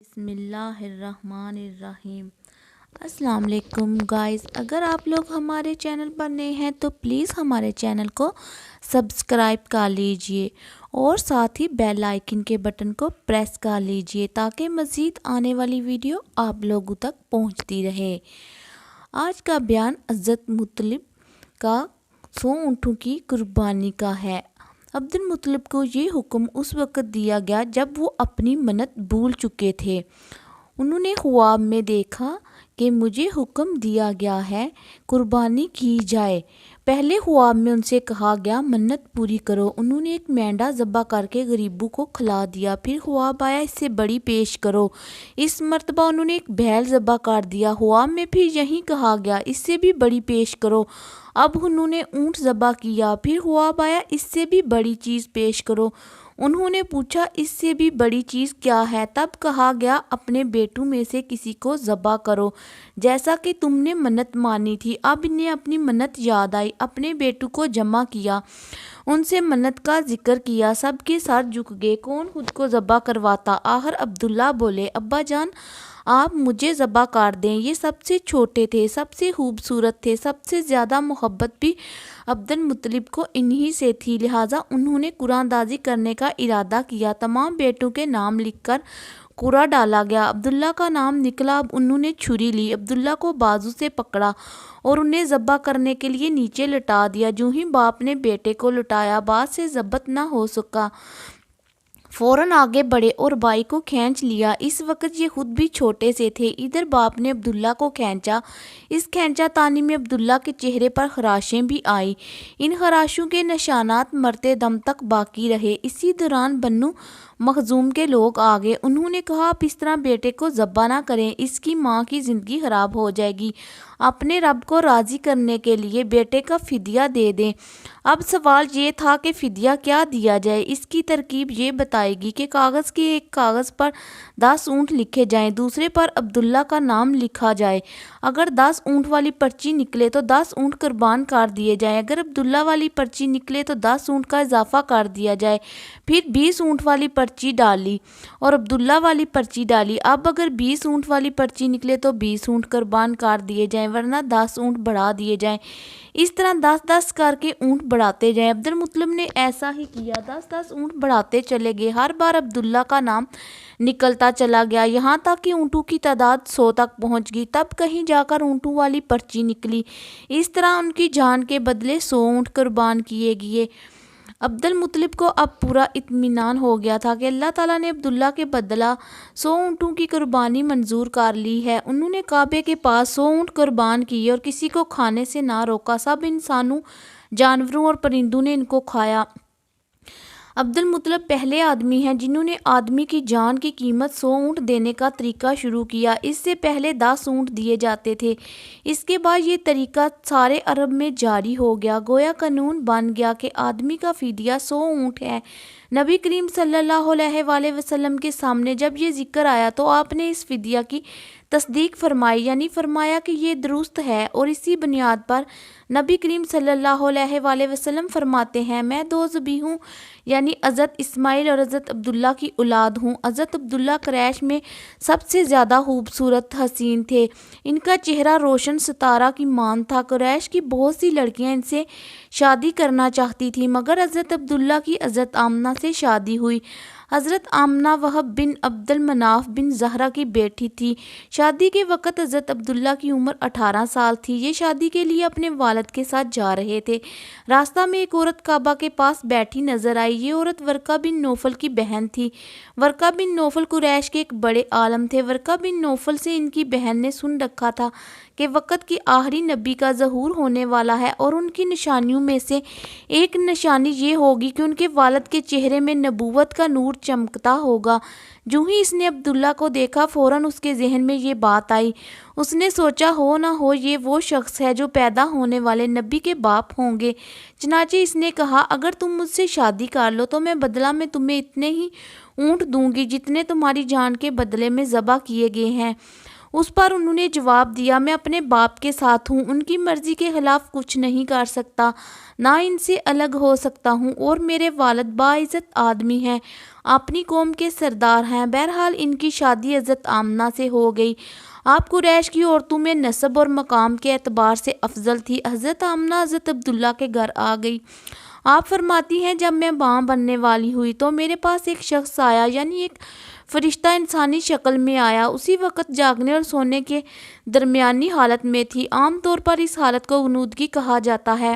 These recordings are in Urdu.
بسم اللہ الرحمن الرحیم۔ السلام علیکم گائز، اگر آپ لوگ ہمارے چینل پر نئے ہیں تو پلیز ہمارے چینل کو سبسکرائب کر لیجئے اور ساتھ ہی بیل آئیکن کے بٹن کو پریس کر لیجئے تاکہ مزید آنے والی ویڈیو آپ لوگوں تک پہنچتی رہے۔ آج کا بیان حضرت مطلب کا 100 اونٹوں کی قربانی کا ہے۔ عبد المطلب کو یہ حکم اس وقت دیا گیا جب وہ اپنی منت بھول چکے تھے۔ انہوں نے خواب میں دیکھا کہ مجھے حکم دیا گیا ہے قربانی کی جائے۔ پہلے خواب میں ان سے کہا گیا منت پوری کرو۔ انہوں نے ایک مینڈا ذبح کر کے غریبوں کو کھلا دیا۔ پھر خواب آیا اس سے بڑی پیش کرو۔ اس مرتبہ انہوں نے ایک بیل ذبح کر دیا۔ خواب میں پھر یہی کہا گیا اس سے بھی بڑی پیش کرو۔ اب انہوں نے اونٹ ذبح کیا۔ پھر خواب آیا اس سے بھی بڑی چیز پیش کرو۔ انہوں نے پوچھا اس سے بھی بڑی چیز کیا ہے؟ تب کہا گیا اپنے بیٹوں میں سے کسی کو ذبح کرو جیسا کہ تم نے منت مانی تھی۔ اب انہیں اپنی منت یاد آئی، اپنے بیٹوں کو جمع کیا، ان سے منت کا ذکر کیا۔ سب کے سر جھک گئے، کون خود کو ذبح کرواتا؟ آخر عبداللہ بولے ابا جان آپ مجھے ذبح کر دیں۔ یہ سب سے چھوٹے تھے، سب سے خوبصورت تھے، سب سے زیادہ محبت بھی عبد المطلب کو انہی سے تھی، لہٰذا انہوں نے قرعہ اندازی کرنے کا ارادہ کیا۔ تمام بیٹوں کے نام لکھ کر قرعہ ڈالا گیا۔ عبداللہ کا نام نکلا۔ اب انہوں نے چھری لی، عبداللہ کو بازو سے پکڑا اور انہیں ذبح کرنے کے لیے نیچے لٹا دیا۔ جو ہی باپ نے بیٹے کو لٹایا، بات سے ضبط نہ ہو سکا، فوراً آگے بڑھے اور بھائی کو کھینچ لیا۔ اس وقت یہ خود بھی چھوٹے سے تھے۔ ادھر باپ نے عبداللہ کو کھینچا۔ اس کھینچا تانی میں عبداللہ کے چہرے پر خراشیں بھی آئیں۔ ان خراشوں کے نشانات مرتے دم تک باقی رہے۔ اسی دوران بنو مخزوم کے لوگ آ گئے۔ انہوں نے کہا آپ اس طرح بیٹے کو ذبح نہ کریں، اس کی ماں کی زندگی خراب ہو جائے گی۔ اپنے رب کو راضی کرنے کے لیے بیٹے کا فدیہ دے دیں۔ اب سوال یہ تھا کہ فدیہ کیا دیا جائے؟ اس کی ترکیب یہ بتائے گی کہ کاغذ کے ایک کاغذ پر 10 اونٹ لکھے جائیں، دوسرے پر عبداللہ کا نام لکھا جائے۔ اگر 10 اونٹ والی پرچی نکلے تو 10 اونٹ قربان کر دیے جائیں۔ اگر عبداللہ والی پرچی نکلے تو 10 اونٹ کا اضافہ کر دیا جائے۔ پھر 20 اونٹ والی پرچی ڈالی اور عبداللہ والی پرچی ڈالی۔ اب اگر 20 اونٹ والی پرچی نکلے تو 20 اونٹ قربان کر دیے جائیں، ورنہ 10 اونٹ بڑھا دیے جائیں۔ اس طرح 10-10 کر کے اونٹ بڑھاتے جائیں۔ عبد المطلب نے ایسا ہی کیا، 10-10 اونٹ بڑھاتے چلے گئے۔ ہر بار عبداللہ کا نام نکلتا چلا گیا، یہاں تک کہ اونٹوں کی تعداد 100 تک پہنچ گئی۔ تب کہیں جا کر اونٹوں والی پرچی نکلی۔ اس طرح ان کی جان کے بدلے 100 اونٹ قربان کیے گئے۔ عبد المطلب کو اب پورا اطمینان ہو گیا تھا کہ اللہ تعالیٰ نے عبداللہ کے بدلہ 100 اونٹوں کی قربانی منظور کر لی ہے۔ انہوں نے کعبے کے پاس 100 اونٹ قربان کیے اور کسی کو کھانے سے نہ روکا۔ سب انسانوں، جانوروں اور پرندوں نے ان کو کھایا۔ عبد المطلب پہلے آدمی ہیں جنہوں نے آدمی کی جان کی قیمت 100 اونٹ دینے کا طریقہ شروع کیا۔ اس سے پہلے 10 اونٹ دیے جاتے تھے۔ اس کے بعد یہ طریقہ سارے عرب میں جاری ہو گیا، گویا قانون بن گیا کہ آدمی کا فدیہ 100 اونٹ ہے۔ نبی کریم صلی اللہ علیہ وآلہ وسلم کے سامنے جب یہ ذکر آیا تو آپ نے اس فدیہ کی تصدیق فرمائی، یعنی فرمایا کہ یہ درست ہے، اور اسی بنیاد پر نبی کریم صلی اللہ علیہ وآلہ وسلم فرماتے ہیں میں 2 ذبیحوں یعنی حضرت اسماعیل اور حضرت عبداللہ کی اولاد ہوں۔ حضرت عبداللہ قریش میں سب سے زیادہ خوبصورت حسین تھے، ان کا چہرہ روشن ستارہ کی مان تھا۔ قریش کی بہت سی لڑکیاں ان سے شادی کرنا چاہتی تھیں، مگر حضرت عبداللہ کی حضرت آمنہ سے شادی ہوئی۔ حضرت آمنہ وہب بن عبد المناف بن زہرہ کی بیٹی تھی۔ شادی کے وقت حضرت عبداللہ کی عمر 18 سال تھی۔ یہ شادی کے لیے اپنے والد کے ساتھ جا رہے تھے۔ راستہ میں ایک عورت کعبہ کے پاس بیٹھی نظر آئی۔ یہ عورت ورقہ بن نوفل کی بہن تھی۔ ورقہ بن نوفل قریش کے ایک بڑے عالم تھے۔ ورقہ بن نوفل سے ان کی بہن نے سن رکھا تھا کہ وقت کی آخری نبی کا ظہور ہونے والا ہے، اور ان کی نشانیوں میں سے ایک نشانی یہ ہوگی کہ ان کے والد کے چہرے میں نبوت کا نور چمکتا ہوگا۔ جو ہی اس نے عبداللہ کو دیکھا، فوراً اس کے ذہن میں یہ بات آئی۔ اس نے سوچا ہو نہ ہو یہ وہ شخص ہے جو پیدا ہونے والے نبی کے باپ ہوں گے۔ چنانچہ اس نے کہا اگر تم مجھ سے شادی کر لو تو میں بدلہ میں تمہیں اتنے ہی اونٹ دوں گی جتنے تمہاری جان کے بدلے میں ذبح کیے گئے ہیں۔ اس پر انہوں نے جواب دیا، میں اپنے باپ کے ساتھ ہوں، ان کی مرضی کے خلاف کچھ نہیں کر سکتا، نہ ان سے الگ ہو سکتا ہوں، اور میرے والد باعزت آدمی ہیں، اپنی قوم کے سردار ہیں۔ بہرحال ان کی شادی حضرت آمنہ سے ہو گئی۔ آپ قریش کی عورتوں میں نسب اور مقام کے اعتبار سے افضل تھی۔ حضرت آمنہ حضرت عبداللہ کے گھر آ گئی۔ آپ فرماتی ہیں، جب میں ماں بننے والی ہوئی تو میرے پاس ایک شخص آیا، یعنی ایک فرشتہ انسانی شکل میں آیا۔ اسی وقت جاگنے اور سونے کے درمیانی حالت میں تھی۔ عام طور پر اس حالت کو غنودگی کہا جاتا ہے۔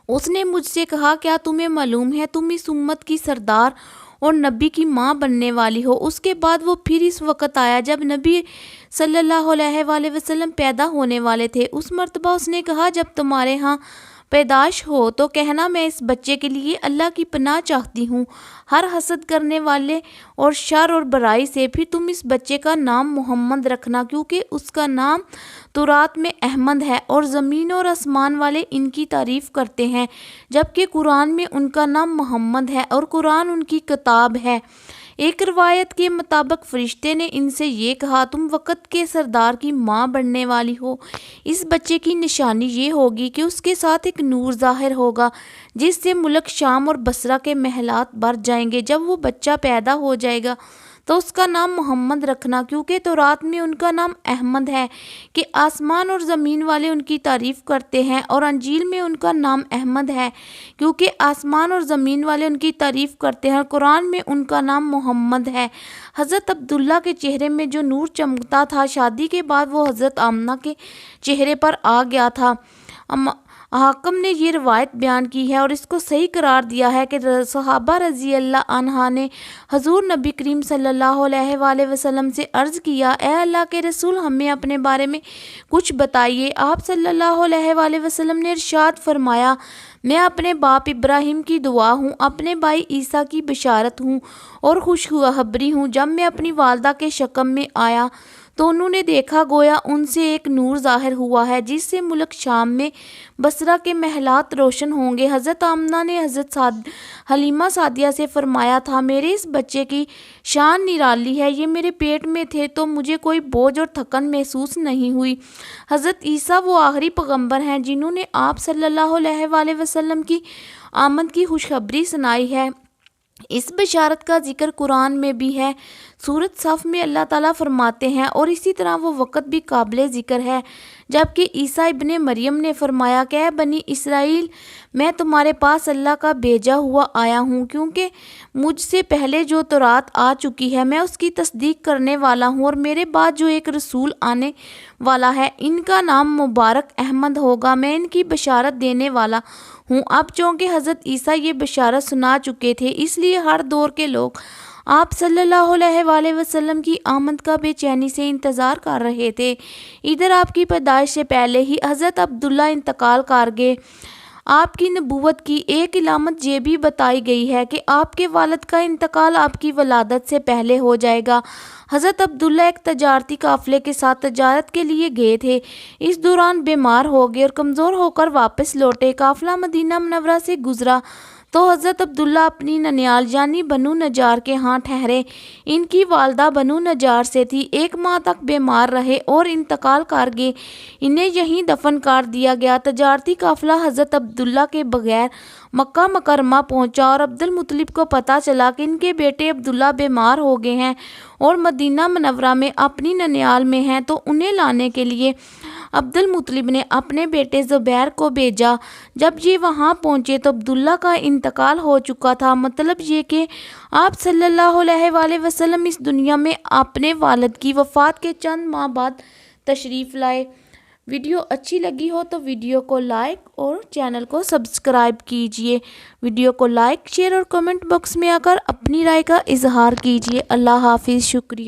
اس نے مجھ سے کہا، کیا تمہیں معلوم ہے تم اس امت کی سردار اور نبی کی ماں بننے والی ہو؟ اس کے بعد وہ پھر اس وقت آیا جب نبی صلی اللہ علیہ وآلہ وسلم پیدا ہونے والے تھے۔ اس مرتبہ اس نے کہا، جب تمہارے ہاں پیدائش ہو تو کہنا، میں اس بچے کے لیے اللہ کی پناہ چاہتی ہوں ہر حسد کرنے والے اور شر اور برائی سے۔ پھر تم اس بچے کا نام محمد رکھنا، کیونکہ اس کا نام تورات میں احمد ہے اور زمین اور آسمان والے ان کی تعریف کرتے ہیں، جبکہ قرآن میں ان کا نام محمد ہے اور قرآن ان کی کتاب ہے۔ ایک روایت کے مطابق فرشتے نے ان سے یہ کہا، تم وقت کے سردار کی ماں بننے والی ہو۔ اس بچے کی نشانی یہ ہوگی کہ اس کے ساتھ ایک نور ظاہر ہوگا جس سے ملک شام اور بصرہ کے محلات بھر جائیں گے۔ جب وہ بچہ پیدا ہو جائے گا تو اس کا نام محمد رکھنا، کیونکہ تورات میں ان کا نام احمد ہے کہ آسمان اور زمین والے ان کی تعریف کرتے ہیں، اور انجیل میں ان کا نام احمد ہے کیونکہ آسمان اور زمین والے ان کی تعریف کرتے ہیں، اور قرآن میں ان کا نام محمد ہے۔ حضرت عبداللہ کے چہرے میں جو نور چمکتا تھا، شادی کے بعد وہ حضرت آمنہ کے چہرے پر آ گیا تھا۔ حاکم نے یہ روایت بیان کی ہے اور اس کو صحیح قرار دیا ہے کہ صحابہ رضی اللہ عنہ نے حضور نبی کریم صلی اللہ علیہ وآلہ وسلم سے عرض کیا، اے اللہ کے رسول، ہمیں اپنے بارے میں کچھ بتائیے۔ آپ صلی اللہ علیہ وآلہ وسلم نے ارشاد فرمایا، میں اپنے باپ ابراہیم کی دعا ہوں، اپنے بھائی عیسیٰ کی بشارت ہوں اور خوشخبری ہوں۔ جب میں اپنی والدہ کے شکم میں آیا تو انہوں نے دیکھا گویا ان سے ایک نور ظاہر ہوا ہے جس سے ملک شام میں بصرہ کے محلات روشن ہوں گے۔ حضرت آمنہ نے حضرت حلیمہ سعدیہ سے فرمایا تھا، میرے اس بچے کی شان نرالی ہے، یہ میرے پیٹ میں تھے تو مجھے کوئی بوجھ اور تھکن محسوس نہیں ہوئی۔ حضرت عیسیٰ وہ آخری پیغمبر ہیں جنہوں نے آپ صلی اللہ علیہ وآلہ وسلم کی آمد کی خوشخبری سنائی ہے۔ اس بشارت کا ذکر قرآن میں بھی ہے۔ سورۃ صف میں اللہ تعالیٰ فرماتے ہیں، اور اسی طرح وہ وقت بھی قابل ذکر ہے جبکہ عیسیٰ ابن مریم نے فرمایا کہ اے بنی اسرائیل، میں تمہارے پاس اللہ کا بھیجا ہوا آیا ہوں، کیونکہ مجھ سے پہلے جو تورات آ چکی ہے میں اس کی تصدیق کرنے والا ہوں، اور میرے بعد جو ایک رسول آنے والا ہے ان کا نام مبارک احمد ہوگا، میں ان کی بشارت دینے والا ہوں۔ اب چونکہ حضرت عیسیٰ یہ بشارت سنا چکے تھے، اس لیے ہر دور کے لوگ آپ صلی اللہ علیہ وآلہ وسلم کی آمد کا بے چینی سے انتظار کر رہے تھے۔ ادھر آپ کی پیدائش سے پہلے ہی حضرت عبداللہ انتقال کر گئے۔ آپ کی نبوت کی ایک علامت یہ بھی بتائی گئی ہے کہ آپ کے والد کا انتقال آپ کی ولادت سے پہلے ہو جائے گا۔ حضرت عبداللہ ایک تجارتی قافلے کے ساتھ تجارت کے لیے گئے تھے، اس دوران بیمار ہو گئے اور کمزور ہو کر واپس لوٹے۔ قافلہ مدینہ منورہ سے گزرا تو حضرت عبداللہ اپنی ننیال یعنی بنو نجار کے ہاں ٹھہرے۔ ان کی والدہ بنو نجار سے تھی، 1 ماہ تک بیمار رہے اور انتقال کر گئے، انہیں یہیں دفن کر دیا گیا۔ تجارتی قافلہ حضرت عبداللہ کے بغیر مکہ مکرمہ پہنچا اور عبد المطلب کو پتہ چلا کہ ان کے بیٹے عبداللہ بیمار ہو گئے ہیں اور مدینہ منورہ میں اپنی ننیال میں ہیں، تو انہیں لانے کے لیے عبد المطلب نے اپنے بیٹے زبیر کو بھیجا۔ جب یہ وہاں پہنچے تو عبداللہ کا انتقال ہو چکا تھا، مطلب یہ کہ آپ صلی اللہ علیہ وآلہ وسلم اس دنیا میں اپنے والد کی وفات کے چند ماہ بعد تشریف لائے۔ ویڈیو اچھی لگی ہو تو ویڈیو کو لائک اور چینل کو سبسکرائب کیجیے۔ ویڈیو کو لائک، شیئر اور کمنٹ باکس میں آ کر اپنی رائے کا اظہار کیجیے۔ اللہ حافظ، شکریہ۔